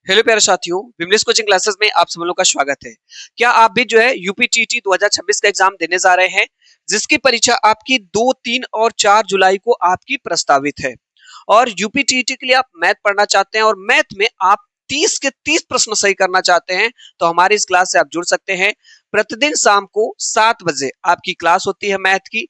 Hello प्यारे साथियों, Vimlesh coaching classes में आप सब लोगों का स्वागत है। क्या आप भी जो है यूपीटीटी 2026 का एग्जाम देने जा रहे हैं, जिसकी परीक्षा आपकी 2, 3 और 4 जुलाई को आपकी प्रस्तावित है। और यूपीटीटी के लिए आप मैथ पढ़ना चाहते हैं और मैथ में आप 30 के 30 प्रश्न सही करना चाहते हैं, तो हमारी इस क्लास से आप जुड़ सकते हैं। प्रतिदिन शाम को 7 बजे आपकी क्लास होती है मैथ की।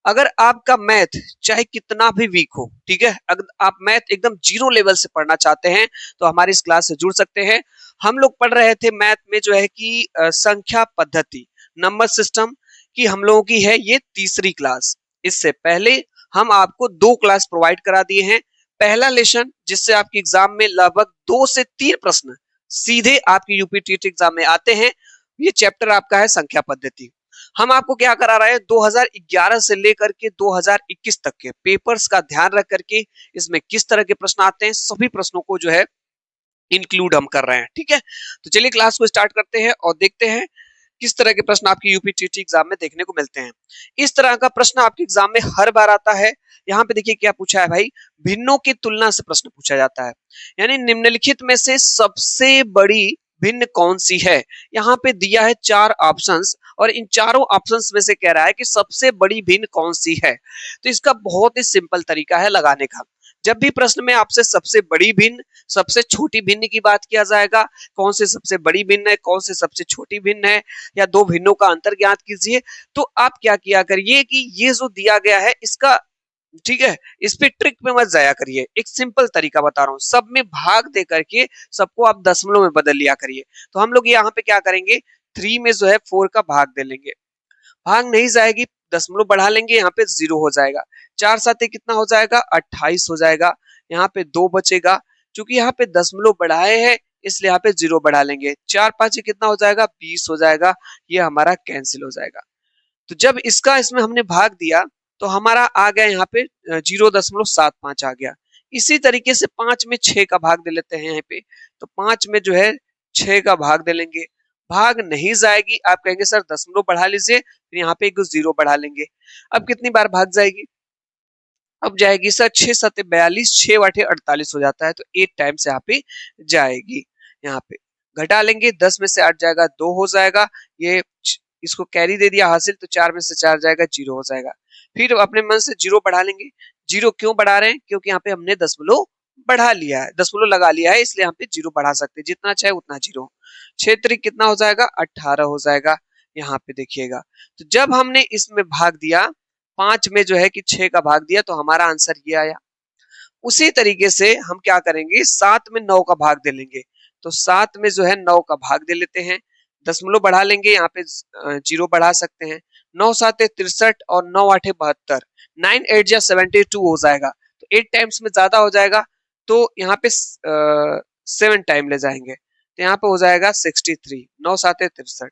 अगर आपका मैथ चाहे कितना भी वीक हो, ठीक है, अगर आप मैथ एकदम जीरो लेवल से पढ़ना चाहते हैं तो हमारी इस क्लास से जुड़ सकते हैं। हम लोग पढ़ रहे थे मैथ में जो है कि संख्या पद्धति, नंबर सिस्टम की हम लोगों की है ये तीसरी क्लास। इससे पहले हम आपको 2 क्लास प्रोवाइड करा दिए हैं। पहला लेसन जिससे आपके एग्जाम में लगभग 2 से 3 प्रश्न सीधे आपकी यूपीटीटी एग्जाम में आते हैं। ये चैप्टर आपका है संख्या पद्धति। हम आपको क्या करा रहे हैं, 2011 से लेकर के 2021 तक के पेपर्स का ध्यान रख करके इसमें किस तरह के प्रश्न आते हैं, सभी प्रश्नों को जो है इंक्लूड हम कर रहे हैं। ठीक है, तो चलिए क्लास को स्टार्ट करते हैं और देखते हैं किस तरह के प्रश्न आपकी यूपीटीटी एग्जाम में देखने को मिलते हैं। इस तरह का प्रश्न आपके एग्जाम में हर बार आता है। यहाँ पे देखिए क्या पूछा है भाई, भिन्नों की तुलना से प्रश्न पूछा जाता है, यानी निम्नलिखित में से सबसे बड़ी भिन्न कौन सी है। यहाँ पे दिया है 4 ऑप्शंस और इन चारों ऑप्शंस में से कह रहा है कि सबसे बड़ी भिन्न कौन सी है। तो इसका बहुत ही सिंपल तरीका है लगाने का। जब भी प्रश्न में आपसे सबसे बड़ी भिन्न, सबसे छोटी भिन्न की बात किया जाएगा, कौन से सबसे बड़ी भिन्न है, कौन से सबसे छोटी भिन्न है, या 2 भिन्नों का अंतर ज्ञात कीजिए, तो आप क्या किया करिए कि ये जो दिया गया है इसका, ठीक है, इस पे ट्रिक में मत जाया करिए। एक सिंपल तरीका बता रहा हूं, सब में भाग दे करके सबको आप दशमलव में बदल लिया करिए। तो हम लोग यहाँ पे क्या करेंगे, 3 में जो है 4 का भाग दे लेंगे, भाग नहीं जाएगी, दशमलव बढ़ा लेंगे, यहाँ पे 0 हो जाएगा। 4 साते कितना हो जाएगा, 28 हो जाएगा। यहाँ पे 2 बचेगा, क्योंकि यहाँ पे दशमलव बढ़ाए हैं इसलिए यहाँ पे 0 बढ़ा लेंगे। 4 5 कितना हो जाएगा, 20 हो जाएगा। ये हमारा कैंसिल हो जाएगा। तो जब इसका इसमें हमने भाग दिया तो हमारा आ गया यहाँ पे 0.75 आ गया। इसी तरीके से 5 में 6 का भाग दे लेते हैं यहाँ पे, तो 5 में जो है 6 का भाग दे लेंगे, भाग नहीं जाएगी। आप कहेंगे सर दशमलव बढ़ा लीजिए, फिर यहाँ पे एक 0 बढ़ा लेंगे। अब कितनी बार भाग जाएगी, अब जाएगी सर 6 7 42, 6 8 48 हो जाता है, तो 8 टाइम्स यहाँ पे जाएगी। यहाँ पे घटा लेंगे, 10 में से 8 जाएगा 2 हो जाएगा, ये इसको कैरी दे दिया हासिल, तो 4 में से 4 जाएगा 0 हो जाएगा। फिर अपने मन से 0 बढ़ा लेंगे। 0 क्यों बढ़ा रहे हैं, क्योंकि यहाँ पे हमने दशमलव बढ़ा लिया है, दशमलव लगा लिया है, इसलिए यहाँ पे 0 बढ़ा सकते हैं, जितना चाहे उतना 0। 6 त्रिक कितना हो जाएगा, 18 हो जाएगा। यहाँ पे देखिएगा, तो जब हमने इसमें भाग दिया, 5 में जो है कि 6 का भाग दिया, तो हमारा आंसर ये आया। उसी तरीके से हम क्या करेंगे, 7 में 9 का भाग दे लेंगे, तो 7 में जो है 9 का भाग दे लेते हैं, दशमलव बढ़ा लेंगे, यहाँ पे 0 बढ़ा सकते हैं। 9 7 63 और 9 8 72, 9 8 जा 72 हो जाएगा, तो 8 टाइम्स में ज्यादा हो जाएगा, तो यहाँ पे 7 टाइम ले जाएंगे, तो यहाँ पे हो जाएगा 63। 9 7 63,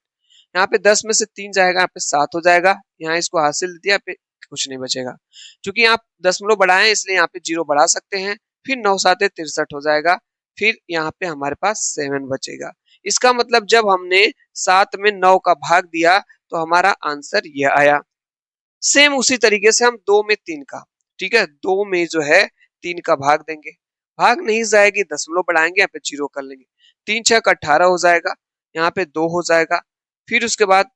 यहाँ पे 10 में से 3 जाएगा, यहाँ पे 7 हो जाएगा। यहाँ इसको हासिल दिया, पे कुछ नहीं बचेगा, क्योंकि आप दशमलव बढ़ाए इसलिए यहाँ पे 0 बढ़ा सकते हैं। फिर 9 7 63 हो जाएगा, फिर यहाँ पे हमारे पास 7 बचेगा। इसका मतलब जब हमने 7 में 9 का भाग दिया तो हमारा आंसर ये आया। सेम उसी तरीके से हम 2 में 3 का, ठीक है, 2 में जो है 3 का भाग देंगे, भाग नहीं जाएगी, दशमलव बढ़ाएंगे, यहाँ पे 0 कर लेंगे। 3 6 का 18 हो जाएगा, यहाँ पे 2 हो जाएगा। फिर उसके बाद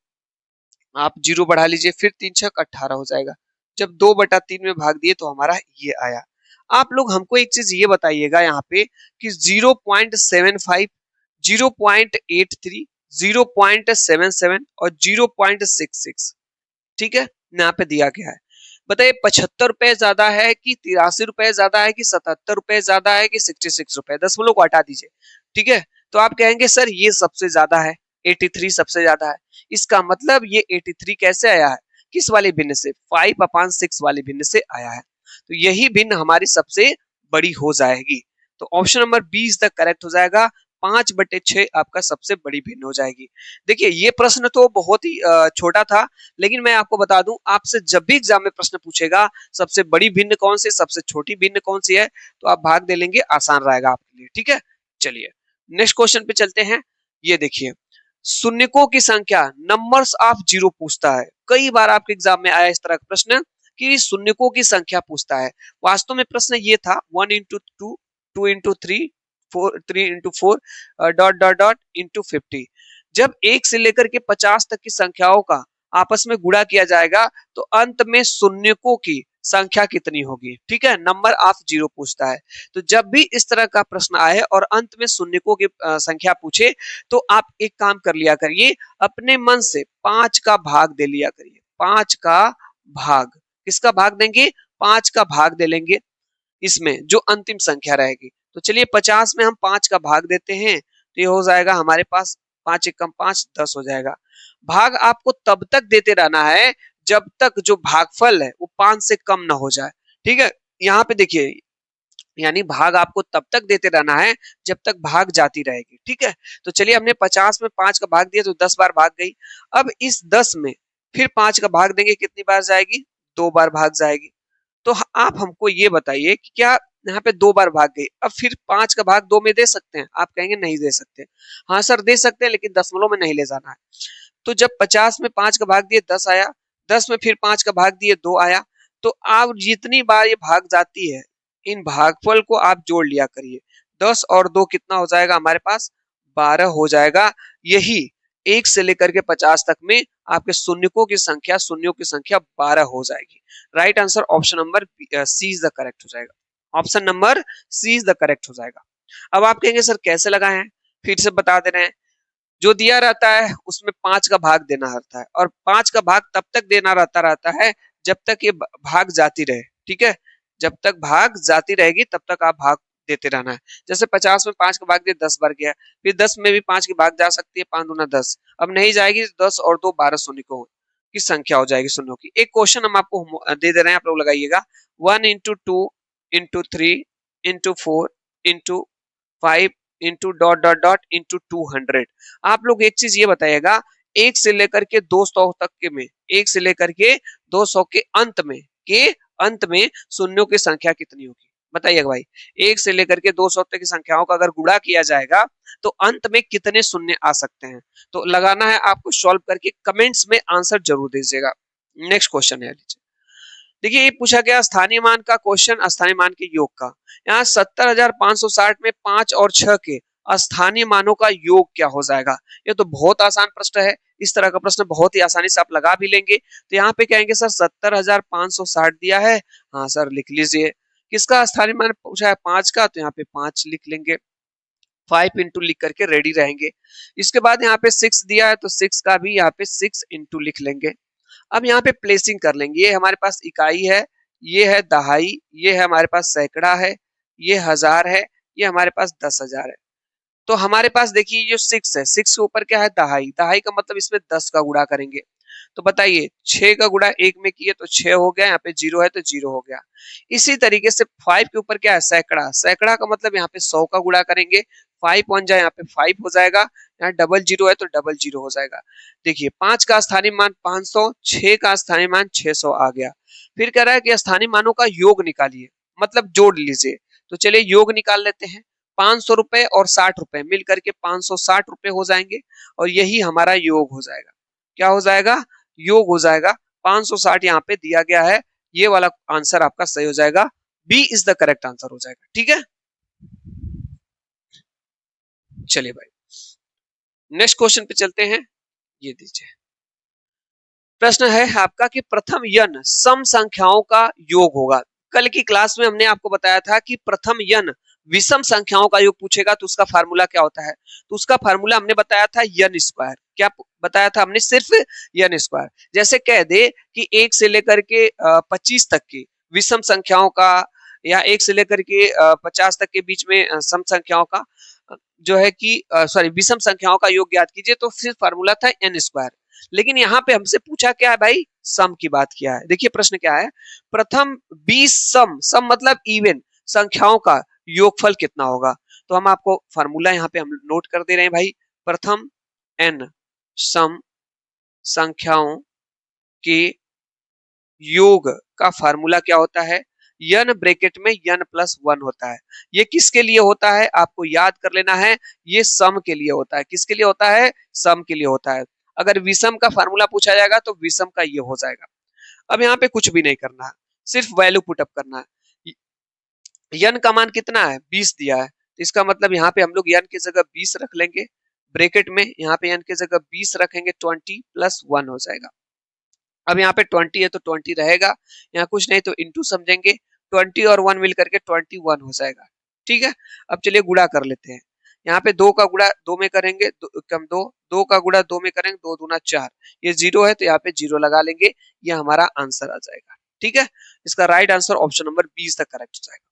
आप 0 बढ़ा लीजिए, फिर 3 6 18 हो जाएगा। जब 2/3 में भाग दिए तो हमारा ये आया। आप लोग हमको एक चीज ये बताइएगा यहाँ पे कि 0.75, 0.83, 0.77 और 0.66, ठीक है, यहाँ पे दिया गया है। बताइए 75 रुपए ज्यादा है कि 83 रुपए ज्यादा है कि 77 रुपए ज्यादा है कि 66 रुपए, दशमलव को हटा दीजिए, ठीक है। तो आप कहेंगे सर ये सबसे ज्यादा है, 83 सबसे ज्यादा है। इसका मतलब ये 83 कैसे आया है, किस वाले भिन्न से, 5/6 वाले भिन्न से आया है। तो यही भिन्न हमारी सबसे बड़ी हो जाएगी। तो ऑप्शन नंबर 20 तक करेक्ट हो जाएगा। 5/6 आपका सबसे बड़ी भिन्न हो जाएगी। देखिए ये प्रश्न तो बहुत ही छोटा था, लेकिन मैं आपको बता दूं, आपसे जब भी एग्जाम में प्रश्न पूछेगा सबसे बड़ी भिन्न कौन सी, सबसे छोटी भिन्न कौन सी है, तो आप भाग दे लेंगे, आसान रहेगा आपके लिए। ठीक है, चलिए नेक्स्ट क्वेश्चन पे चलते हैं। ये देखिए, शून्यकों की संख्या, नंबर्स ऑफ जीरो पूछता है। कई बार आपके एग्जाम में आया इस तरह का प्रश्न कि शून्यकों की संख्या पूछता है। वास्तव में प्रश्न ये था 1 into 2, 2 into 3, 3 into 4 dot dot dot into 50। जब 1 से लेकर के 50 तक की संख्याओं का आपस में गुणा किया जाएगा तो अंत में शून्यकों की संख्या कितनी होगी। ठीक है, नंबर ऑफ जीरो पूछता है। तो जब भी इस तरह का प्रश्न आए और अंत में शून्यकों की संख्या पूछे तो आप एक काम कर लिया करिए, अपने मन से 5 का भाग दे लिया करिए। 5 का भाग, किसका भाग देंगे? 5 का भाग दे लेंगे इसमें जो अंतिम संख्या रहेगी। तो चलिए 50 में हम 5 का भाग देते हैं तो ये हो जाएगा हमारे पास 5 एकम 5, 10 हो जाएगा। भाग आपको तब तक देते रहना है जब तक जो भागफल है वो 5 से कम ना हो जाए। ठीक है, यहाँ पे देखिए, यानी भाग आपको तब तक देते रहना है जब तक भाग जाती रहेगी। ठीक है, तो चलिए हमने 50 में 5 का भाग दिया तो 10 बार भाग गई। अब इस 10 में फिर 5 का भाग देंगे, कितनी बार जाएगी? 2 बार भाग जाएगी। तो आप हमको ये बताइए कि क्या यहाँ पे 2 बार भाग गई, अब फिर 5 का भाग 2 में दे सकते हैं? आप कहेंगे नहीं दे सकते। हाँ सर दे सकते हैं, लेकिन दशमलव में नहीं ले जाना है। तो जब 50 में 5 का भाग दिए 10 आया, 10 में फिर 5 का भाग दिए 2 आया। तो आप जितनी बार ये भाग जाती है इन भागफल को आप जोड़ लिया करिए। 10 और 2 कितना हो जाएगा हमारे पास? 12 हो जाएगा। यही 1 से लेकर के 50 तक में आपके शून्यकों की संख्या, शून्यों की संख्या 12 हो जाएगी। Right answer option number C is the correct हो जाएगा। Option number C is the correct हो जाएगा। अब आप कहेंगे सर कैसे लगाए हैं? फिर से बता दे रहे हैं। जो दिया रहता है उसमें 5 का भाग देना रहता है और 5 का भाग तब तक देना रहता है जब तक ये भाग जाती रहे। ठीक है, जब तक भाग जाती रहेगी तब तक आप भाग देते रहना है। जैसे 50 में 5 का भाग दिया 10 बार गया, फिर 10 में भी 5 की भाग जा सकती है, 5 दूना 10। अब नहीं जाएगी, 10 और 2 12 शून्य की संख्या हो जाएगी शून्यों की। एक क्वेश्चन हम आपको दे दे रहे हैं, आप लोग लगाइएगा। 1 into 2 into 3 into 4 into 5 into dot dot dot into 200। आप लोग एक चीज ये बताइएगा, 1 से लेकर के 200 तक के में, 1 से लेकर के 200 के अंत में शून्यों की संख्या कितनी होगी? बताइएगा भाई, 1 से लेकर के 200 तक की संख्याओं का अगर गुणा किया जाएगा तो अंत में कितने शून्य आ सकते हैं? तो लगाना है आपको, सॉल्व करके कमेंट्स में आंसर जरूर दीजिएगा। नेक्स्ट क्वेश्चन है, देखिए ये पूछा गया स्थानीय मान का क्वेश्चन, स्थानीय मान के योग का। यहाँ 70,560 में 5 और 6 के स्थानीय मानों का योग क्या हो जाएगा? ये तो बहुत आसान प्रश्न है। इस तरह का प्रश्न बहुत ही आसानी से आप लगा भी लेंगे। तो यहाँ पे कहेंगे सर 70,560 दिया है, हाँ सर लिख लीजिए। किसका स्थानीय मान पूछा है? 5 का, तो यहाँ पे 5 लिख लेंगे। 5 इंटू लिख करके रेडी रहेंगे। इसके बाद यहाँ पे 6 दिया है तो 6 का भी यहाँ पे 6 इंटू लिख लेंगे। अब यहाँ पे प्लेसिंग कर लेंगे। ये हमारे पास इकाई है, ये है दहाई, ये है हमारे पास सैकड़ा है, ये हजार है, ये हमारे पास 10,000 है। तो हमारे पास देखिए ये 6 है, 6 के ऊपर क्या है? दहाई। दहाई का मतलब इसमें 10 का गुणा करेंगे। तो बताइए 6 का गुणा 1 में किए तो 6 हो गया, यहाँ पे 0 है तो 0 हो गया। इसी तरीके से 5 के ऊपर क्या है? सैकड़ा। सैकड़ा का मतलब यहाँ पे 100 का गुणा करेंगे। 5 वन जाए यहाँ पे 5 हो जाएगा, यहाँ डबल 0 है तो डबल 0 हो जाएगा। देखिए 5 का स्थानीय मान 500, 6 का स्थानीय मान 600 आ गया। फिर कह रहा है कि स्थानीय मानों का योग निकालिए, मतलब जोड़ लीजिए। तो चलिए योग निकाल लेते हैं। 500 रुपए और 60 रुपए मिल करके 560 रुपए हो जाएंगे और यही हमारा योग हो जाएगा। क्या हो जाएगा? योग हो जाएगा। 560 यहाँ पे दिया गया है, ये वाला आंसर आपका सही हो जाएगा। B is the correct answer हो जाएगा। ठीक है, चलिए भाई नेक्स्ट क्वेश्चन पे चलते हैं। ये दीजिए, प्रश्न है आपका कि प्रथम यन सम संख्याओं का योग होगा। कल की क्लास में हमने आपको बताया था कि प्रथम यन विषम संख्याओं का योग पूछेगा तो उसका फार्मूला क्या होता है? तो उसका फार्मूला हमने बताया था यन स्क्वायर। क्या बताया था हमने? सिर्फ यन स्क्वायर। जैसे कह दे कि 1 से लेकर के 25 तक की विषम संख्याओं का, या 1 से लेकर के 50 तक के बीच में सम संख्याओं का जो है कि सॉरी विषम संख्याओं का योग ज्ञात कीजिए, तो फिर फार्मूला था एन स्क्वायर। लेकिन यहाँ पे हमसे पूछा क्या है भाई? सम की बात किया है। देखिए प्रश्न क्या है, प्रथम 20 सम, सम मतलब इवन संख्याओं का योगफल कितना होगा? तो हम आपको फार्मूला यहाँ पे हम नोट कर दे रहे हैं भाई। प्रथम एन सम संख्याओं के योग का फार्मूला क्या होता है? यन ब्रैकेट में यन प्लस 1 होता है। ये किसके लिए होता है? आपको याद कर लेना है, ये सम के लिए होता है। किसके लिए होता है? सम के लिए होता है। अगर विषम का फार्मूला पूछा जाएगा तो विषम का ये हो जाएगा। अब यहाँ पे कुछ भी नहीं करना है, सिर्फ वैल्यू पुटअप करना है। यन का मान कितना है? 20 दिया है, तो इसका मतलब यहाँ पे हम लोग n की जगह 20 रख लेंगे ब्रैकेट में, यहाँ पे n की जगह 20 रखेंगे, 20 प्लस 1 हो जाएगा। अब यहाँ पे 20 है तो 20 रहेगा, यहाँ कुछ नहीं तो इंटू समझेंगे, 20 और 1 मिल करके 21 हो जाएगा। ठीक है, अब चलिए गुणा कर लेते हैं। यहाँ पे 2 का गुणा 2 में करेंगे, कम 2, 2 का गुणा 2 में करेंगे, 2 दूना 4, ये 0 है तो यहाँ पे 0 लगा लेंगे, ये हमारा आंसर आ जाएगा। ठीक है, इसका right answer option number B is the correct हो जाएगा।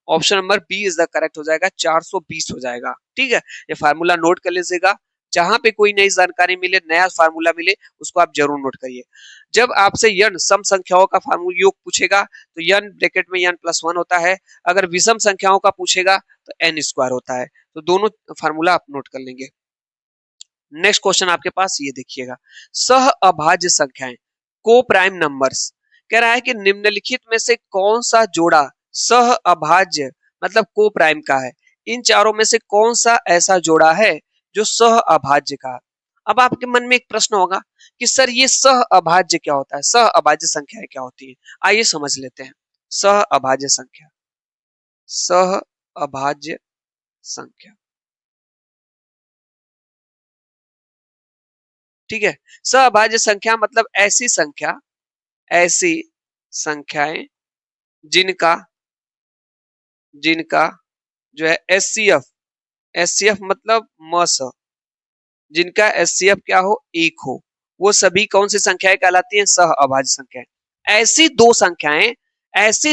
Option number B is the correct हो जाएगा, 420 हो जाएगा। ठीक है, ये फार्मूला नोट कर लीजिएगा, जहां पे कोई नई जानकारी मिले, नया फार्मूला मिले, उसको आप जरूर नोट करिए। जब आपसे यन सम संख्याओं का फार्मूला योग पूछेगा तो यन ब्रैकेट में यन प्लस 1 होता है, अगर विषम संख्याओं का पूछेगा तो एन स्क्वायर होता है। तो दोनों फार्मूला आप नोट कर लेंगे। नेक्स्ट क्वेश्चन आपके पास ये देखिएगा, सह अभाज्य संख्याएं को प्राइम नंबर्स, कह रहा है कि निम्नलिखित में से कौन सा जोड़ा सह अभाज्य मतलब को प्राइम का है, इन चारों में से कौन सा ऐसा जोड़ा है जो सह अभाज्य का है। अब आपके मन में एक प्रश्न होगा कि सर ये सह अभाज्य क्या होता है, सह अभाज्य संख्याएं क्या होती है, आइए समझ लेते हैं। सह अभाज्य संख्या, सह अभाज्य संख्या, ठीक है, सहअभाज्य संख्या मतलब ऐसी संख्याएं जिनका जिनका जो है एचसीएफ, एचसीएफ मतलब मस, जिनका एचसीएफ क्या हो, एक हो, वो सभी कौन सी संख्याएं कहलाती हैं, सहअभाज्य संख्याएं। ऐसी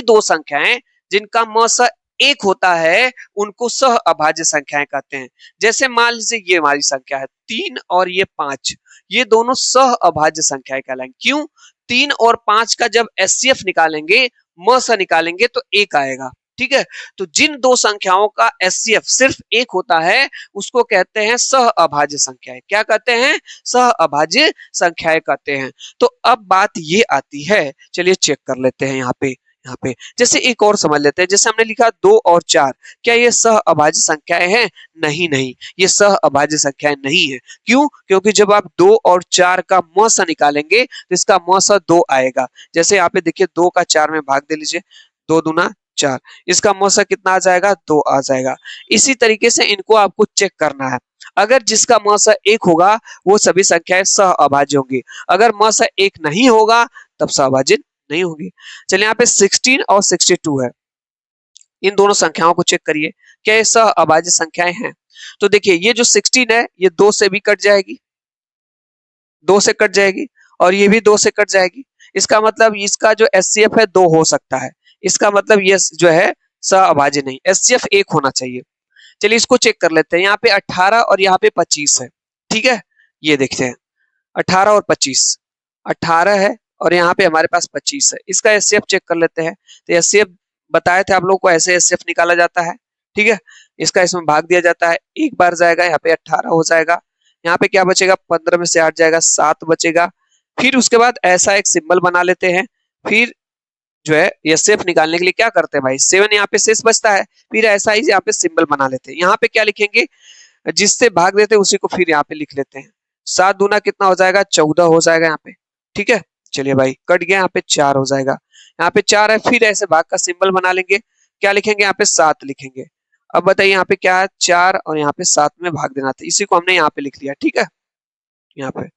दो संख्याएं जिनका मस एक होता है उनको सहअभाज्य संख्याएं कहते हैं। जैसे मान लीजिए ये हमारी संख्या है 3 और ये 5, ये दोनों सहअभाज्य संख्याएं कहलाएंगे। क्यों, 3 और 5 का जब एचसीएफ निकालेंगे, म से निकालेंगे तो एक आएगा। ठीक है, तो जिन दो संख्याओं का एचसीएफ सिर्फ एक होता है उसको कहते हैं सहअभाज्य संख्याएं। क्या कहते हैं, सहअभाज्य संख्याएं कहते हैं। तो अब बात ये आती है, चलिए चेक कर लेते हैं यहाँ पे जैसे एक और समझ लेते हैं। जैसे हमने लिखा 2 और 4, क्या ये सहअभाज्य संख्याएं हैं, नहीं, ये सहअभाज्य संख्याएं नहीं है। क्यों, क्योंकि जब आप 2 और 4 का म से निकालेंगे तो इसका म से 2 आएगा। जैसे यहाँ पे देखिए 2 का 4 में भाग दे लीजिए, 2 दूना 4, इसका म से कितना आ जाएगा, 2 आ जाएगा। इसी तरीके से इनको आपको चेक करना है, अगर जिसका म से 1 होगा वो सभी संख्याएं सहअभाज्य होंगी, अगर म से 1 नहीं होगा तब सहअभाज्य नहीं होगी। चलिए यहाँ पे 16 और 62 है, इन दोनों संख्याओं को चेक करिए, क्या ये सहअभाज्य संख्याएं हैं। तो देखिए ये जो 16 है ये 2 से भी कट जाएगी, 2 से कट जाएगी, और ये भी 2 से कट जाएगी। इसका मतलब इसका जो एचसीएफ है 2 हो सकता है, इसका मतलब ये जो है सहअभाज्य नहीं, एचसीएफ 1 होना चाहिए। चलिए इसको चेक कर लेते हैं, यहाँ पे 18 और यहाँ पे 25 है। ठीक है, ये देखते हैं 18 और 25, 18 है और यहाँ पे हमारे पास 25 है, इसका एचसीएफ चेक कर लेते हैं। तो एचसीएफ बताए थे आप लोग को, ऐसे एचसीएफ निकाला जाता है। ठीक है, इसका इसमें भाग दिया जाता है, एक बार जाएगा, यहाँ पे 18 हो जाएगा, यहाँ पे क्या बचेगा, 15 में से 8 जाएगा, 7 बचेगा। फिर उसके बाद ऐसा एक सिंबल बना लेते हैं, फिर जो है एचसीएफ निकालने के लिए क्या करते हैं भाई, 7 यहाँ पे शेष बचता है, फिर ऐसा ही यहाँ पे सिंबल बना लेते हैं। यहाँ पे क्या लिखेंगे, जिससे भाग देते हैं उसी को फिर यहाँ पे लिख लेते हैं। 7 दूना कितना हो जाएगा, 14 हो जाएगा यहाँ पे। ठीक है, चलिए भाई कट गया, यहाँ पे 4 हो जाएगा, यहाँ पे 4 है, फिर ऐसे भाग का सिंबल बना लेंगे, क्या लिखेंगे, यहाँ पे 7 लिखेंगे। अब बताइए यहाँ पे क्या है, 4 और यहाँ पे 7 में भाग देना था, इसी को हमने यहाँ पे लिख लिया। ठीक है, यहाँ पे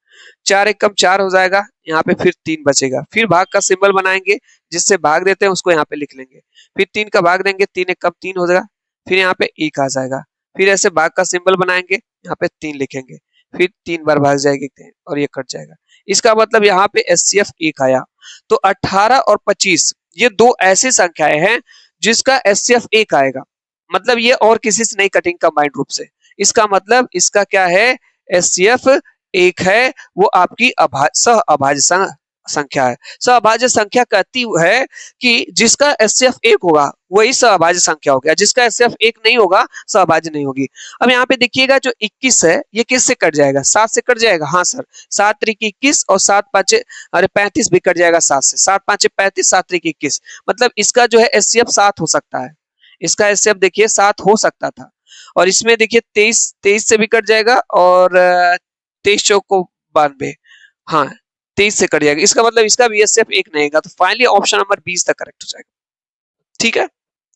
4 एक कम 4 हो जाएगा, यहाँ पे फिर 3 बचेगा, फिर भाग का सिंबल बनाएंगे, जिससे भाग देते हैं उसको यहाँ पे लिख लेंगे, फिर 3 का भाग देंगे, 3 एक कम 3 हो जाएगा, फिर यहाँ पे 1 आ जाएगा, फिर ऐसे भाग का सिंबल बनाएंगे, यहाँ पे 3 लिखेंगे, फिर 3 बार भाग जाएगी और ये कट जाएगा। इसका मतलब यहाँ पे एचसीएफ 1 आया। तो 18 और 25 ये दो ऐसी संख्याएं हैं जिसका एचसीएफ 1 आएगा, मतलब ये और किसी से नहीं कटिंग कंबाइंड रूप से। इसका मतलब इसका क्या है, एचसीएफ 1 है, वो आपकी सहअभाज्य संख्या है। सहअभाज्य संख्या कहती है कि जिसका एचसीएफ 1 होगा वही सहअभाज्य संख्या हो गया, जिसका एचसीएफ 1 नहीं होगा सहअभाज्य नहीं होगी। अब यहाँ पे देखिएगा जो 21 है ये किससे कट जाएगा, 7 से कट जाएगा। हाँ सर, 7 त्रिक 21 और 7 पांचे अरे 35 भी कट जाएगा 7 से, 7 पांचे 35, 7 त्रिक 21, मतलब इसका जो है एचसीएफ 7 हो सकता है, इसका एचसीएफ देखिए 7 हो सकता था। और इसमें देखिए 23 से भी कट जाएगा और 23 चौक को 92, हाँ 23 से कट जाएगा, इसका मतलब इसका भी एचसीएफ 1 नहीं होगा। तो फाइनली ऑप्शन नंबर 20 तक करेक्ट हो जाएगा। ठीक है,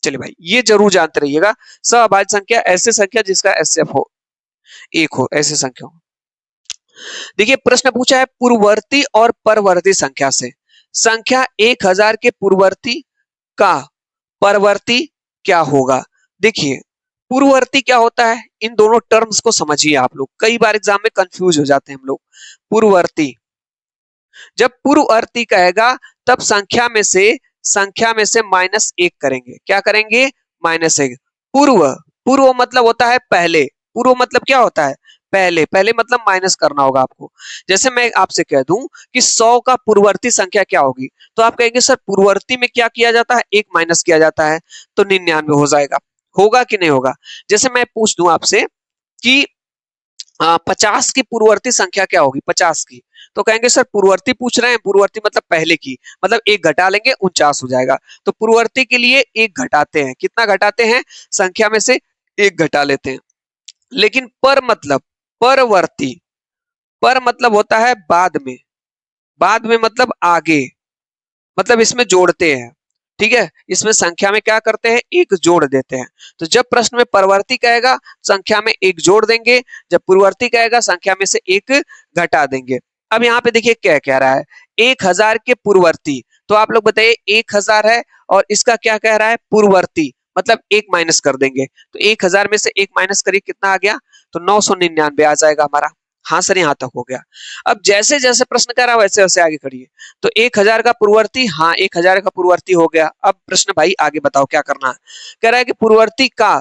चलिए भाई, ये जरूर जानते रहिएगा, सअभाज्य संख्या ऐसे संख्या जिसका एचसीएफ हो, एक हो, ऐसे संख्या हो। देखिए प्रश्न पूछा है पूर्ववर्ती और परवर्ती संख्या से, संख्या 1000 के पूर्ववर्ती का परवर्ती क्या होगा। देखिए पूर्ववर्ती क्या होता है, इन दोनों टर्म्स को समझिए आप लोग, कई बार एग्जाम में कंफ्यूज हो जाते हैं हम लोग। पूर्ववर्ती, जब पूर्ववर्ती कहेगा तब संख्या में से -1 करेंगे, क्या करेंगे, -1। पूर्व, पूर्व मतलब होता है पहले, पूर्व मतलब क्या होता है, पहले, पहले मतलब माइनस करना होगा आपको। जैसे मैं आपसे कह दूं कि 100 का पूर्ववर्ती संख्या क्या होगी, तो आप कहेंगे सर पूर्ववर्ती में क्या किया जाता है, 1 माइनस किया जाता है, तो 99 हो जाएगा। होगा कि नहीं होगा। जैसे मैं पूछ दूं आपसे कि 50 की पूर्ववर्ती संख्या क्या होगी, 50 की, तो कहेंगे सर पूर्ववर्ती पूछ रहे हैं, पूर्ववर्ती मतलब पहले की, मतलब 1 घटा लेंगे 49 हो जाएगा। तो पूर्ववर्ती के लिए 1 घटाते हैं, कितना घटाते हैं, संख्या में से 1 घटा लेते हैं। लेकिन पर मतलब, परवर्ती, पर मतलब होता है बाद में, बाद में मतलब आगे, मतलब इसमें जोड़ते हैं, ठीक है, इसमें संख्या में क्या करते हैं, 1 जोड़ देते हैं। तो जब प्रश्न में परवर्ती कहेगा संख्या में 1 जोड़ देंगे, जब पूर्ववर्ती कहेगा संख्या में से 1 घटा देंगे। अब यहाँ पे देखिए क्या कह रहा है, 1000 के पूर्ववर्ती, तो आप लोग बताइए 1000 है और इसका क्या कह रहा है, पूर्ववर्ती, मतलब 1 माइनस कर देंगे, तो 1000 में से 1 माइनस करिए कितना आ गया, तो 999 आ जाएगा हमारा। हाँ सर यहाँ तक हो गया। अब जैसे जैसे प्रश्न कर रहा है वैसे वैसे आगे करिए। तो 1000 का पूर्ववर्ती, हाँ 1000 का पूर्ववर्ती हो गया। अब प्रश्न भाई आगे बताओ क्या करना है। कह रहा है कि पूर्ववर्ती का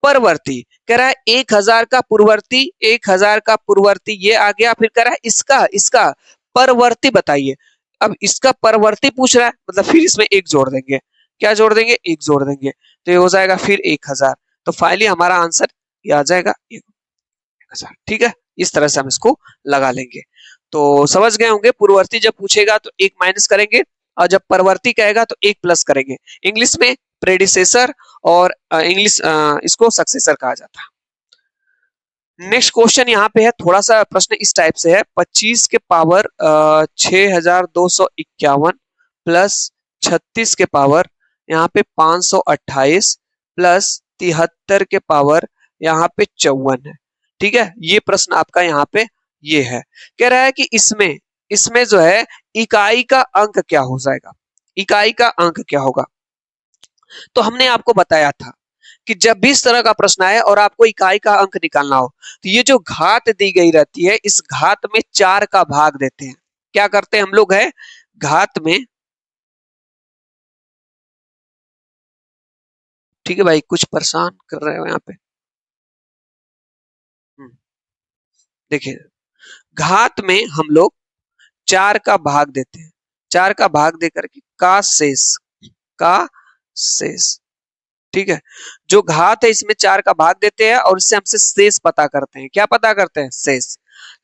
परवर्ती, कह रहा है 1000 का पूर्ववर्ती, 1000 का पूर्ववर्ती ये आ गया, फिर कह रहा है इसका इसका परवर्ती बताइए। अब इसका परवर्ती पूछ रहा है, मतलब फिर इसमें 1 जोड़ देंगे, क्या जोड़ देंगे, 1 जोड़ देंगे, तो ये हो जाएगा फिर 1000। तो फाइनली हमारा आंसर ये आ जाएगा 1000। ठीक है, इस तरह से हम इसको लगा लेंगे। तो समझ गए होंगे, पूर्ववर्ती जब पूछेगा तो 1 माइनस करेंगे और जब परवर्ती कहेगा तो 1 प्लस करेंगे। इंग्लिश में प्रेडिसेसर और इंग्लिश इसको सक्सेसर कहा जाता है। नेक्स्ट क्वेश्चन यहाँ पे है, थोड़ा सा प्रश्न इस टाइप से है, 25 के पावर 6251 प्लस 36 के पावर यहाँ पे 528 प्लस 73 के पावर यहाँ पे 54 है। ठीक है, ये प्रश्न आपका यहाँ पे ये है। कह रहा है कि इसमें इसमें जो है इकाई का अंक क्या हो जाएगा, इकाई का अंक क्या होगा। तो हमने आपको बताया था कि जब भी इस तरह का प्रश्न आए और आपको इकाई का अंक निकालना हो, तो ये जो घात दी गई रहती है, इस घात में 4 का भाग देते हैं। क्या करते हैं हम लोग है, घात में, ठीक है भाई कुछ परेशान कर रहे हो यहाँ पे। देखिए घात में हम लोग 4 का भाग देते हैं, 4 का भाग दे करके का शेष, का शेष, ठीक है, जो घात है इसमें 4 का भाग देते हैं और इससे हमसे शेष पता करते हैं। क्या पता करते हैं, शेष।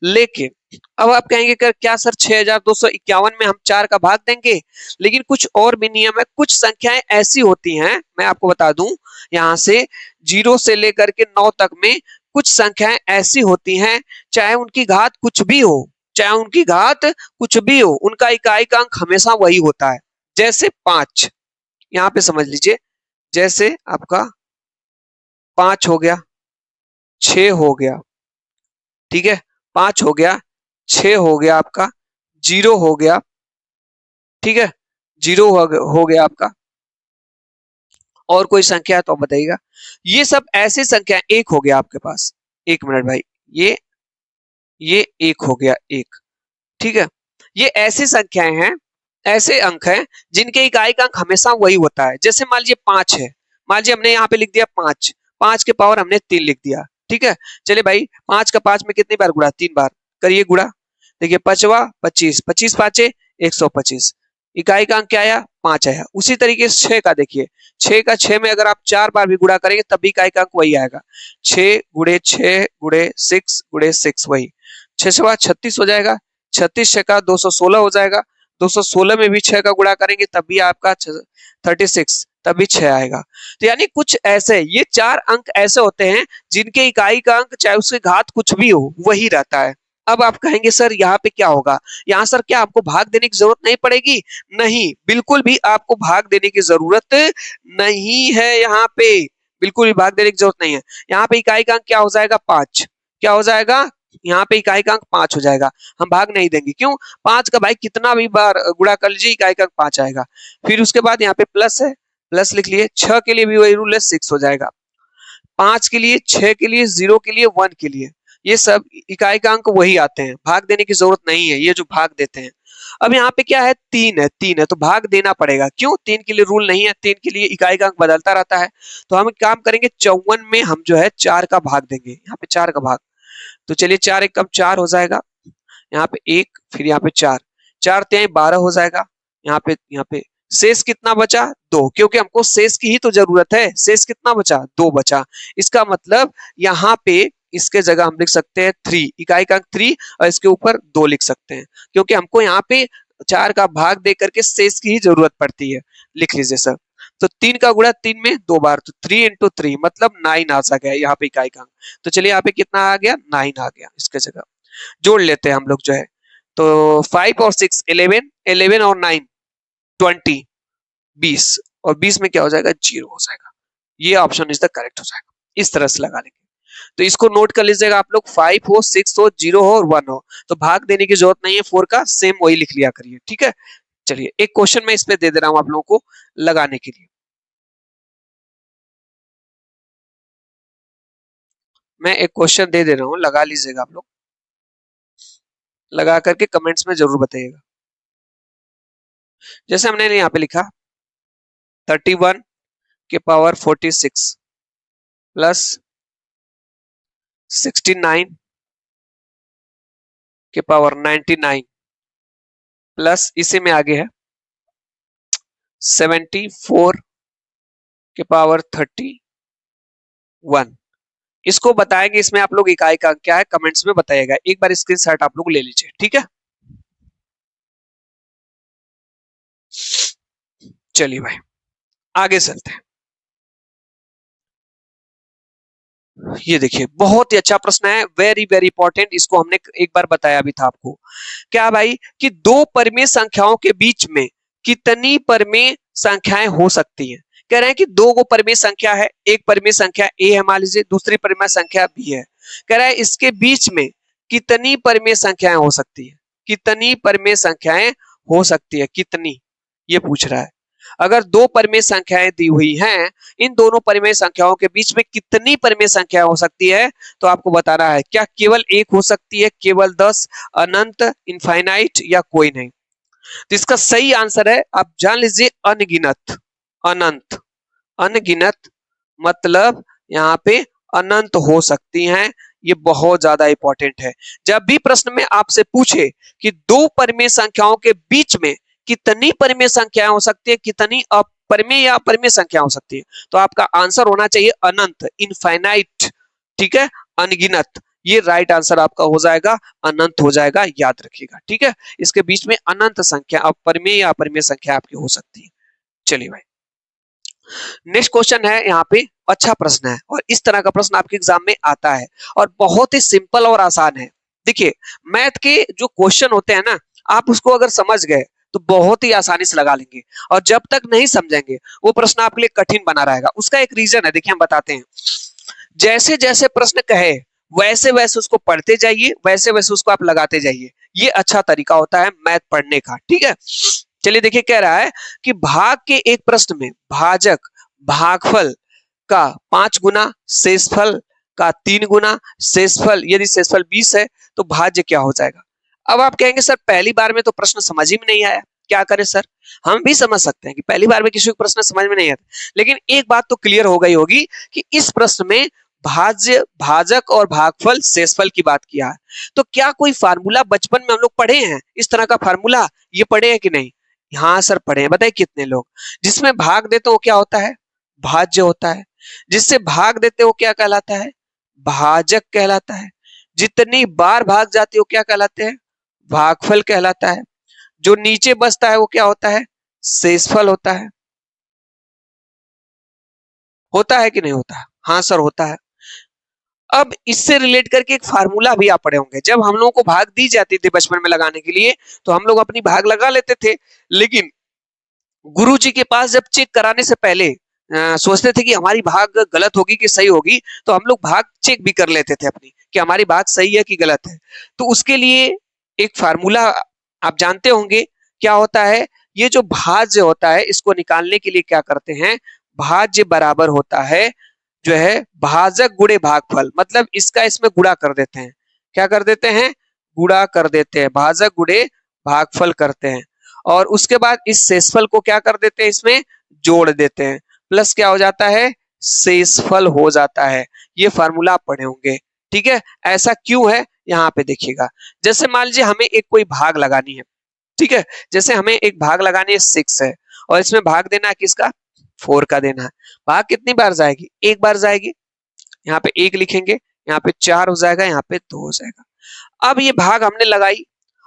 लेकिन अब आप कहेंगे कि क्या सर 6251 में हम 4 का भाग देंगे, लेकिन कुछ और भी नियम है, कुछ संख्याएं ऐसी होती हैं, मैं आपको बता दूं, यहां से 0 से लेकर के 9 तक में कुछ संख्याएं ऐसी होती हैं, चाहे उनकी घात कुछ भी हो, चाहे उनकी घात कुछ भी हो, उनका इकाई का अंक हमेशा वही होता है। जैसे 5, यहाँ पे समझ लीजिए, जैसे आपका 5 हो गया, 6 हो गया, ठीक है, 5 हो गया, 6 हो गया आपका, 0 हो गया, ठीक है, 0 हो गया आपका, और कोई संख्या है तो आप बताइएगा। ये सब ऐसी संख्या, 1 हो गया आपके पास, 1 मिनट भाई, ये 1 हो गया, 1, ठीक है, ये ऐसी संख्याएं हैं, ऐसे अंक हैं जिनके इकाई का अंक हमेशा वही होता है। जैसे मान लीजिए 5 है, मान लीजिए हमने यहाँ पे लिख दिया 5, 5 के पावर हमने 3 लिख दिया, ठीक है। चलिए भाई 5 का 5 में कितनी बार गुणा, 3 बार, करिए गुणा। देखिए 5वां 25, 25 पांचे 125, इकाई का अंक क्या आया, 5 आया। उसी तरीके से 6 का देखिए, 6 का 6 में अगर आप 4 बार भी गुणा करेंगे तब भी इकाई का अंक वही आएगा, 6 गुणे 6 गुणे 6 गुणे 6, वही 6 36 हो जाएगा, 36 6 का 216 हो जाएगा, 216 में भी 6 का गुणा करेंगे तब भी आपका 36, तब भी 6 आएगा। तो यानी कुछ ऐसे, ये 4 अंक ऐसे होते हैं जिनके इकाई का अंक चाहे उसके घात कुछ भी हो वही रहता है। अब आप कहेंगे सर यहाँ पे क्या होगा, यहाँ सर क्या आपको भाग देने की जरूरत नहीं पड़ेगी? नहीं, बिल्कुल भी आपको भाग देने की जरूरत नहीं है यहाँ पे, बिल्कुल भी भाग देने की जरूरत नहीं है। यहाँ पे इकाई का अंक क्या हो जाएगा? 5। क्या हो जाएगा? यहाँ पे इकाई का अंक 5 हो जाएगा। हम भाग नहीं देंगे, क्यों? 5 का भाई कितना भी बार गुणा कर लीजिए इकाई का अंक 5 आएगा। फिर उसके बाद यहाँ पे प्लस है, प्लस लिख लिए। 6 के लिए भी वही रूल है, 6 हो जाएगा। 5 के लिए, 6 के लिए, 0 के लिए, 1 के लिए, ये सब इकाई का अंक वही आते हैं, भाग देने की जरूरत नहीं है, ये जो भाग देते हैं। अब यहाँ पे क्या है? 3 है, 3 है तो भाग देना पड़ेगा। क्यों? 3 के लिए रूल नहीं है, 3 के लिए इकाई का अंक बदलता रहता है। तो हम काम करेंगे 54 में हम जो है 4 का भाग देंगे, यहाँ पे 4 का भाग। तो चलिए 4 एक कम 4 हो जाएगा, यहाँ पे 1, फिर यहाँ पे 4, 4 तिहाई 12 हो जाएगा। यहाँ पे शेष कितना बचा? 2, क्योंकि हमको शेष की ही तो जरूरत है। शेष कितना बचा? 2 बचा। इसका मतलब यहाँ पे इसके जगह हम लिख सकते हैं 3, इकाई का अंक 3, और इसके ऊपर 2 लिख सकते हैं, क्योंकि हमको यहाँ पे 4 का भाग दे करके शेष की ही जरूरत पड़ती है। लिख लीजिए सर। तो 3 का गुणा 3 में 2 बार, तो 3 इंटू 3 मतलब 9 आ गया यहाँ पे इकाई का अंक। तो चलिए यहाँ पे कितना आ गया? 9 आ गया। इसके जगह जोड़ लेते हैं हम लोग जो है। तो 5 और 6 11, 11 और 9 20, 20, और 20 में क्या हो जाएगा? 0 हो जाएगा। ये ऑप्शन इज द करेक्ट हो जाएगा। इस तरह से लगा लेंगे। तो इसको नोट कर लीजिएगा आप लोग, 5 हो, 6 हो, 0 हो और 1 हो, तो भाग देने की जरूरत नहीं है 4 का, सेम वही लिख लिया करिए। ठीक है, चलिए एक क्वेश्चन मैं इस पे दे दे रहा हूं आप लोगों को लगाने के लिए। मैं एक क्वेश्चन दे दे रहा हूं, लगा लीजिएगा आप लोग, लगा करके कमेंट्स में जरूर बताइएगा। जैसे हमने यहाँ पे लिखा 31 के पावर 46 प्लस 69 के पावर 99 प्लस इसी में आगे है 74 के पावर 31। इसको बताएंगे, इसमें आप लोग इकाई का क्या है कमेंट्स में बताइएगा। एक बार स्क्रीनशॉट आप लोग ले लीजिए। ठीक है, चलिए भाई आगे चलते हैं। ये देखिए बहुत ही अच्छा प्रश्न है, वेरी वेरी इंपॉर्टेंट। इसको हमने एक बार बताया भी था आपको। क्या भाई कि दो परिमेय संख्याओं के बीच में कितनी परिमेय संख्याएं हो सकती हैं? कह रहे हैं कि दो गो परिमेय संख्या है, एक परिमेय संख्या ए है मान लीजिए, दूसरी परिमेय संख्या बी है। कह रहा है इसके बीच में कितनी परिमेय संख्याएं हो सकती है? कितनी परिमेय संख्याएं हो सकती है, कितनी, ये पूछ रहा है। अगर दो परिमेय संख्याएं दी हुई हैं, इन दोनों परिमेय संख्याओं के बीच में कितनी परिमेय संख्या हो सकती है, तो आपको बताना है। क्या केवल एक हो सकती है, केवल 10, अनंत, इनफाइनाइट, या कोई नहीं? तो इसका सही आंसर है, आप जान लीजिए, अनगिनत। अनंत, अनगिनत मतलब यहाँ पे अनंत हो सकती हैं। ये बहुत ज्यादा इंपॉर्टेंट है। जब भी प्रश्न में आपसे पूछे कि दो परिमेय संख्याओं के बीच में कितनी परिमेय संख्याएं हो सकती है, कितनी अपरिमेय या परिमेय संख्या हो सकती है, तो आपका आंसर होना चाहिए अनंत, इनफाइनाइट। ठीक है, अनगिनत, ये राइट आंसर आपका हो जाएगा, अनंत हो जाएगा, याद रखिएगा। ठीक है, इसके बीच में अनंत संख्या, अपरिमेय या अपरिमेय संख्या आपकी हो सकती है। चलिए भाई नेक्स्ट क्वेश्चन है यहाँ पे, अच्छा प्रश्न है, और इस तरह का प्रश्न आपके एग्जाम में आता है, और बहुत ही सिंपल और आसान है। देखिए मैथ के जो क्वेश्चन होते हैं ना, आप उसको अगर समझ गए तो बहुत ही आसानी से लगा लेंगे, और जब तक नहीं समझेंगे वो प्रश्न आपके लिए कठिन बना रहेगा। उसका एक रीजन है, देखिए हम बताते हैं। जैसे जैसे प्रश्न कहे वैसे वैसे उसको पढ़ते जाइए, वैसे वैसे उसको आप लगाते जाइए, ये अच्छा तरीका होता है मैथ पढ़ने का। ठीक है, चलिए देखिए कह रहा है कि भाग के एक प्रश्न में भाजक भागफल का 5 गुना, शेषफल का 3 गुना, शेषफल यदि शेषफल 20 है तो भाज्य क्या हो जाएगा? अब आप कहेंगे सर पहली बार में तो प्रश्न समझ ही में नहीं आया, क्या करें सर? हम भी समझ सकते हैं कि पहली बार में किसी को प्रश्न समझ में नहीं आता, लेकिन एक बात तो क्लियर हो गई होगी कि इस प्रश्न में भाज्य, भाजक और भागफल, शेषफल की बात किया है। तो क्या कोई फार्मूला बचपन में हम लोग पढ़े हैं, इस तरह का फार्मूला ये पढ़े हैं कि नहीं? हाँ सर पढ़े हैं। बताइए कितने लोग? जिसमें भाग देते हो क्या होता है? भाज्य होता है। जिससे भाग देते हो क्या कहलाता है? भाजक कहलाता है। जितनी बार भाग जाते हो क्या कहलाते हैं? भागफल कहलाता है। जो नीचे बचता है वो क्या होता है? शेषफल होता है। होता है कि नहीं होता है? हाँ सर होता है। अब इससे रिलेट करके एक फार्मूला भी आप पढ़े होंगे। जब हम लोगों को भाग दी जाती थी बचपन में लगाने के लिए, तो हम लोग अपनी भाग लगा लेते थे, लेकिन गुरुजी के पास जब चेक कराने से पहले सोचते थे कि हमारी भाग गलत होगी कि सही होगी, तो हम लोग भाग चेक भी कर लेते थे अपनी कि हमारी भाग सही है कि गलत है। तो उसके लिए एक फार्मूला आप जानते होंगे क्या होता है। ये जो भाज्य होता है इसको निकालने के लिए क्या करते हैं, भाज्य बराबर होता है जो है भाजक गुणे भागफल, मतलब इसका इसमें गुणा कर देते हैं। क्या कर देते हैं, गुणा कर देते हैं, भाजक गुणे भागफल करते हैं। और उसके बाद इस शेषफल को क्या कर देते हैं, इसमें जोड़ देते हैं, प्लस क्या हो जाता है, शेषफल हो जाता है। ये फार्मूला आप पढ़े होंगे। ठीक है, ऐसा क्यों है यहाँ पे देखिएगा। जैसे मान लीजिए हमें एक कोई भाग लगानी है, ठीक है, जैसे हमें एक भाग लगानी है 6 है, और इसमें भाग देना है किसका, 4 का देना है। भाग कितनी बार जाएगी, एक बार जाएगी, यहाँ पे 1 लिखेंगे, यहाँ पे 4 हो जाएगा, यहाँ पे 2 हो जाएगा। अब ये भाग हमने लगाई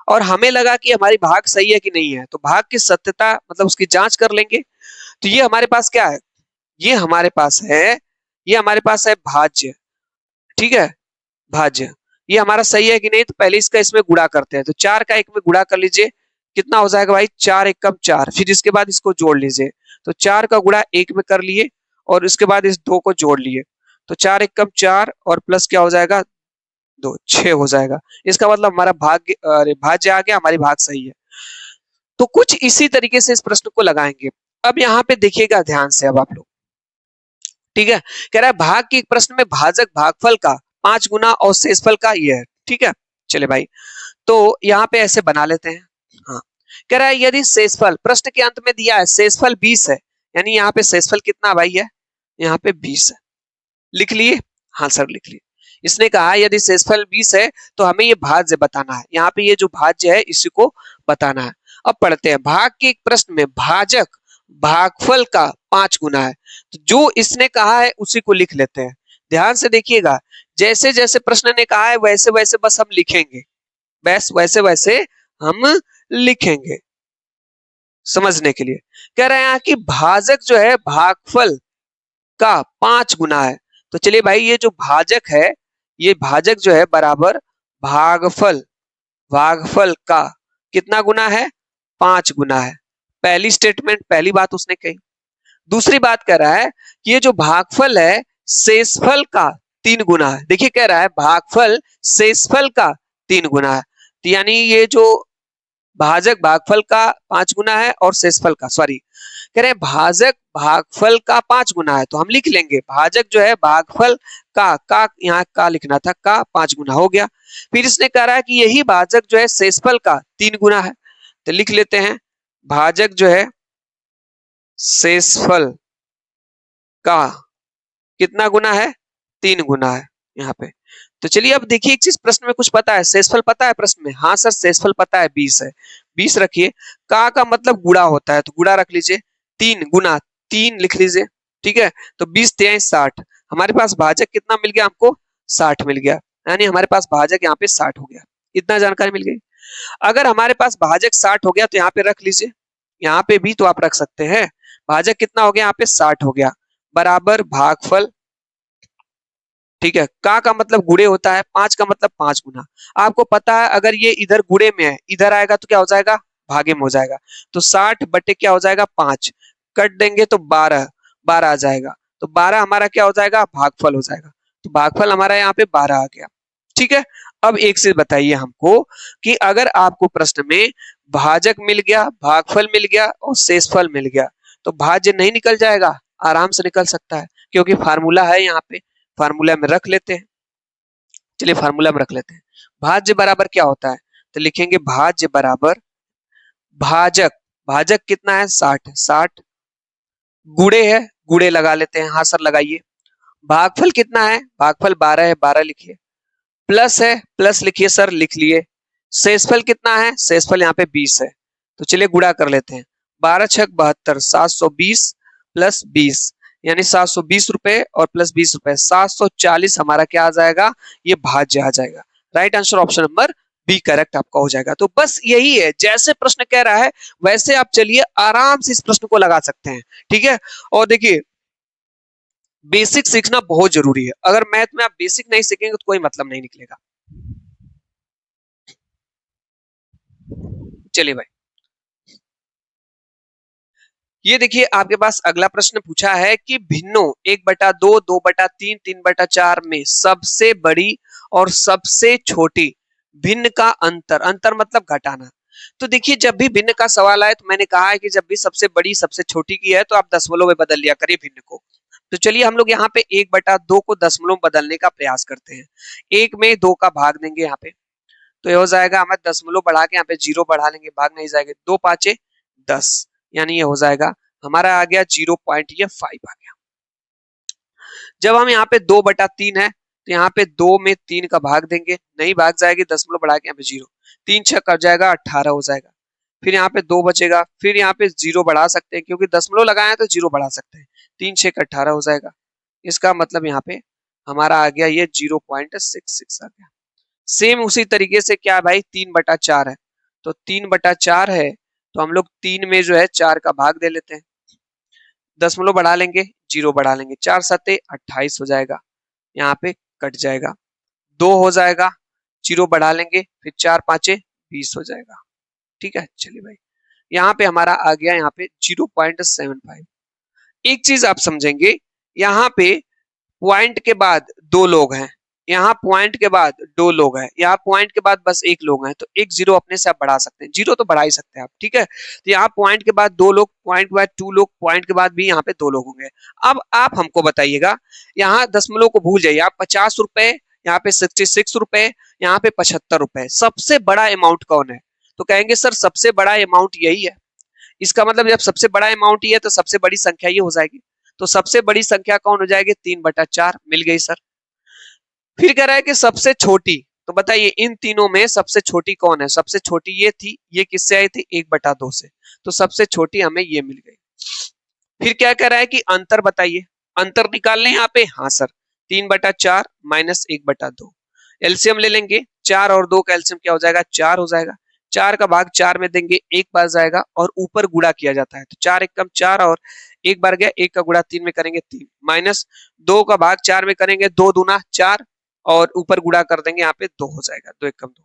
और हमें लगा कि हमारी भाग सही है कि नहीं है, तो भाग की सत्यता मतलब उसकी जांच कर लेंगे। तो ये हमारे पास क्या है, ये हमारे पास है, ये हमारे पास है भाज्य। ठीक है, भाज्य, ये हमारा सही है कि नहीं, तो पहले इसका इसमें गुणा करते हैं। तो 4 का 1 में गुणा कर लीजिए, कितना हो जाएगा भाई, 4 एकम 4। फिर इसके बाद इसको जोड़ लीजिए, तो 4 का गुणा 1 में कर लिए और इसके बाद इस 2 को जोड़ लिए, तो 4 एकम 4 और प्लस क्या हो जाएगा, 2, 6 हो जाएगा। इसका मतलब हमारा भाग्य, अरे भाज्य आ गया, हमारी भाग सही है। तो कुछ इसी तरीके से इस प्रश्न को लगाएंगे। अब यहाँ पे देखिएगा ध्यान से, अब आप लोग, ठीक है, कह रहा है भाग के एक प्रश्न में भाजक भागफल का 5 गुना और शेषफल का ये है। ठीक है, चले भाई, तो यहाँ पे ऐसे बना लेते हैं। हाँ, कह रहा है यदि शेषफल, प्रश्न के अंत में दिया है शेषफल 20 है, यानी यहाँ पे शेषफल कितना भाई है, यहाँ पे 20 है। लिख लिए, हाँ सर लिख लिए। इसने कहा यदि शेषफल 20 है तो हमें ये भाज्य बताना है, यहाँ पे ये जो भाज्य है इसी को बताना है। अब पढ़ते हैं, भाग के एक प्रश्न में भाजक भागफल का 5 गुना है, तो जो इसने कहा है उसी को लिख लेते हैं। ध्यान से देखिएगा, जैसे जैसे प्रश्न ने कहा है वैसे वैसे बस हम लिखेंगे, बस वैसे वैसे हम लिखेंगे समझने के लिए। कह रहे हैं कि भाजक जो है भागफल का 5 गुना है, तो चलिए भाई ये जो भाजक है, ये भाजक जो है बराबर भागफल, भागफल का कितना गुना है, 5 गुना है। पहली स्टेटमेंट, पहली बात उसने कही। दूसरी बात कह रहा है कि ये जो भागफल है शेषफल का 3 गुना है। देखिए कह रहा है भागफल शेषफल का 3 गुना है, तो यानी ये जो भाजक भागफल का 5 गुना है और शेषफल का, सॉरी, कह रहे हैं भाजक भागफल का 5 गुना है, तो हम लिख लेंगे भाजक जो है भागफल का यहाँ का लिखना था, का 5 गुना हो गया। फिर इसने कह रहा है कि यही भाजक जो है शेषफल का 3 गुना है, तो लिख लेते हैं भाजक जो है शेषफल का कितना गुना है, 3 गुना है यहाँ पे। तो चलिए अब देखिए एक चीज, प्रश्न में कुछ पता है, शेषफल पता है प्रश्न में, हाँ सर शेषफल पता है 20 है, 20 रखिए। का मतलब गुणा होता है, तो गुणा रख लीजिए, 3 गुना 3 लिख लीजिए। ठीक है, तो 20 3 60, हमारे पास भाजक कितना मिल गया हमको, 60 मिल गया, यानी हमारे पास भाजक यहाँ पे 60 हो गया। इतना जानकारी मिल गई। अगर हमारे पास भाजक 60 हो गया तो यहाँ पे रख लीजिए, यहाँ पे भी तो आप रख सकते हैं, भाजक कितना हो गया, यहाँ पे 60 हो गया, बराबर भागफल। ठीक है, का मतलब गुणे होता है, 5 का मतलब 5 गुना। आपको पता है अगर ये इधर गुणे में है, इधर आएगा तो क्या हो जाएगा, भागे में हो जाएगा। तो 60 बटे क्या हो जाएगा 5, कट देंगे तो 12, 12 आ जाएगा, तो 12 हमारा क्या हो जाएगा, भागफल हो जाएगा। तो भागफल हमारा यहाँ पे 12 आ गया। ठीक है, अब एक चीज बताइए हमको कि अगर आपको प्रश्न में भाजक मिल गया, भागफल मिल गया और शेषफल मिल गया, तो भाज्य नहीं निकल जाएगा, आराम से निकल सकता है, क्योंकि फार्मूला है यहाँ पे, फार्मूला में रख लेते हैं। चलिए फार्मूला में रख लेते हैं, भाज्य बराबर क्या होता है, तो लिखेंगे भाज्य बराबर भाजक, भाजक कितना है 60, 60 गुणे है, गुणे लगा लेते हैं, हाँ सर लगाइए। भागफल कितना है, भागफल 12 है, 12 लिखिए, प्लस है, प्लस लिखिए सर, लिख लिए। शेषफल कितना है, शेषफल यहाँ पे 20 है, तो चलिए गुणा कर लेते हैं, 12 छक 72, 720 प्लस 20 यानी 720 रुपए और प्लस 20 रुपए 740 हमारा क्या आ जाएगा, ये भाज्य आ जाएगा। Right answer option number B correct आपका हो जाएगा। तो बस यही है, जैसे प्रश्न कह रहा है वैसे आप चलिए आराम से इस प्रश्न को लगा सकते हैं। ठीक है, और देखिए बेसिक सीखना बहुत जरूरी है। अगर मैथ में आप बेसिक नहीं सीखेंगे तो कोई मतलब नहीं निकलेगा। चलिए भाई, ये देखिए आपके पास अगला प्रश्न पूछा है कि भिन्नों 1/2, 2/3, 3/4 में सबसे बड़ी और सबसे छोटी भिन्न का अंतर, अंतर मतलब घटाना। तो देखिए जब भी भिन्न का सवाल आए तो मैंने कहा है कि जब भी सबसे बड़ी सबसे छोटी की है तो आप दशमलव में बदल लिया करिए भिन्न को। तो चलिए हम लोग यहाँ पे 1/2 को दशमलव में बदलने का प्रयास करते हैं। एक में 2 का भाग देंगे यहाँ पे, तो ये हो जाएगा हमारे दशमलव बढ़ा के यहाँ पे 0 बढ़ा लेंगे, भाग नहीं जाएगा, 2 5 10, यानी ये हो जाएगा हमारा आ गया 0.5 आ गया। जब हम यहाँ पे 2/3 है तो यहाँ पे 2 में 3 का भाग देंगे, नहीं भाग जाएगी, दशमलव बढ़ा के यहाँ पे 0, 3 6 कट जाएगा, 18 हो जाएगा। फिर यहाँ पे 2 बचेगा, फिर यहाँ पे 0 बढ़ा सकते हैं क्योंकि दशमलव लगाए हैं तो 0 बढ़ा सकते हैं, 3 6 18 हो जाएगा। इसका मतलब यहाँ पे हमारा आ गया ये 0.66 आ गया। सेम उसी तरीके से क्या भाई 3/4 है, तो 3/4 है तो हम लोग 3 में जो है 4 का भाग दे लेते हैं, दशमलव बढ़ा लेंगे, 0 बढ़ा लेंगे, 4 7 28 हो जाएगा, यहाँ पे कट जाएगा, 2 हो जाएगा, 0 बढ़ा लेंगे, फिर 4 5 20 हो जाएगा। ठीक है, चलिए भाई यहाँ पे हमारा आ गया यहाँ पे 0.75। एक चीज आप समझेंगे, यहाँ पे पॉइंट के बाद 2 लोग हैं, यहाँ पॉइंट के बाद 2 लोग हैं, यहाँ पॉइंट के बाद बस 1 लोग हैं, तो एक 0 अपने से आप बढ़ा सकते हैं, 0 तो बढ़ा ही सकते हैं आप। ठीक है, तो यहाँ पॉइंट के बाद 2 लोग, पॉइंट के बाद 2 लोग, पॉइंट के बाद भी यहाँ पे 2 लोग होंगे। अब आप हमको बताइएगा, यहाँ दशमलव को भूल जाइए आप, 50 रुपए, यहाँ पे 66 रुपए, यहाँ पे 75 रुपए, सबसे बड़ा अमाउंट कौन है? तो कहेंगे सर सबसे बड़ा अमाउंट यही है। इसका मतलब जब सबसे बड़ा अमाउंट ही है तो सबसे बड़ी संख्या ये हो जाएगी, तो सबसे बड़ी संख्या कौन हो जाएगी? 3/4 मिल गई सर। फिर कह रहा है कि सबसे छोटी, तो बताइए इन तीनों में सबसे छोटी कौन है? सबसे छोटी ये थी, ये किससे आई थी? 1/2 से, तो सबसे छोटी हमें ये मिल गई। फिर क्या कह रहा है कि अंतर बताइए, अंतर निकाल लें यहाँ पे, हाँ सर 3/4 माइनस 1/2, एलसीएम ले लेंगे, 4 और 2 का एलसीएम क्या हो जाएगा? 4 हो जाएगा, 4 का भाग 4 में देंगे, एक बार जाएगा और ऊपर गुणा किया जाता है, तो 4 एकम 4 और एक बार गया, एक का गुणा 3 में करेंगे 3, माइनस 2 का भाग 4 में करेंगे, 2 दूना 4 और ऊपर गुणा कर देंगे, यहाँ पे 2 हो जाएगा, 2 एकम 2,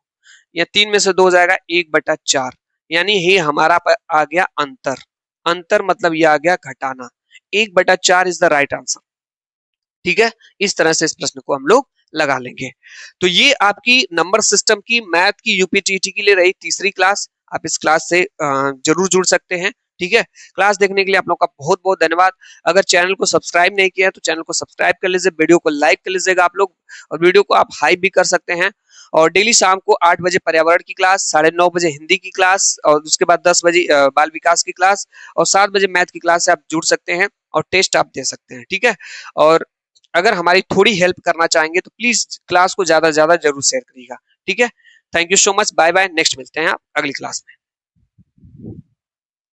या 3 में से 2 हो जाएगा 1/4, यानी ये हमारा आ गया अंतर। अंतर मतलब ये आ गया घटाना, 1/4 इज द राइट आंसर। ठीक है, इस तरह से इस प्रश्न को हम लोग लगा लेंगे। तो ये आपकी नंबर सिस्टम की मैथ की यूपीटीटी के लिए रही तीसरी क्लास। आप इस क्लास से जरूर जुड़ सकते हैं। ठीक है, क्लास देखने के लिए आप लोग का बहुत बहुत धन्यवाद। अगर चैनल को सब्सक्राइब नहीं किया है तो चैनल को सब्सक्राइब कर लीजिए, वीडियो को लाइक कर लीजिएगा आप लोग, और वीडियो को आप हाइप भी कर सकते हैं। और डेली शाम को 8 बजे पर्यावरण की क्लास, 9:30 बजे हिंदी की क्लास, और उसके बाद 10 बजे बाल विकास की क्लास, और 7 बजे मैथ की क्लास से आप जुड़ सकते हैं और टेस्ट आप दे सकते हैं। ठीक है, और अगर हमारी थोड़ी हेल्प करना चाहेंगे तो प्लीज क्लास को ज्यादा से ज्यादा जरूर शेयर करिएगा। ठीक है, thank you so much, bye bye, next मिलते हैं आप अगली क्लास में।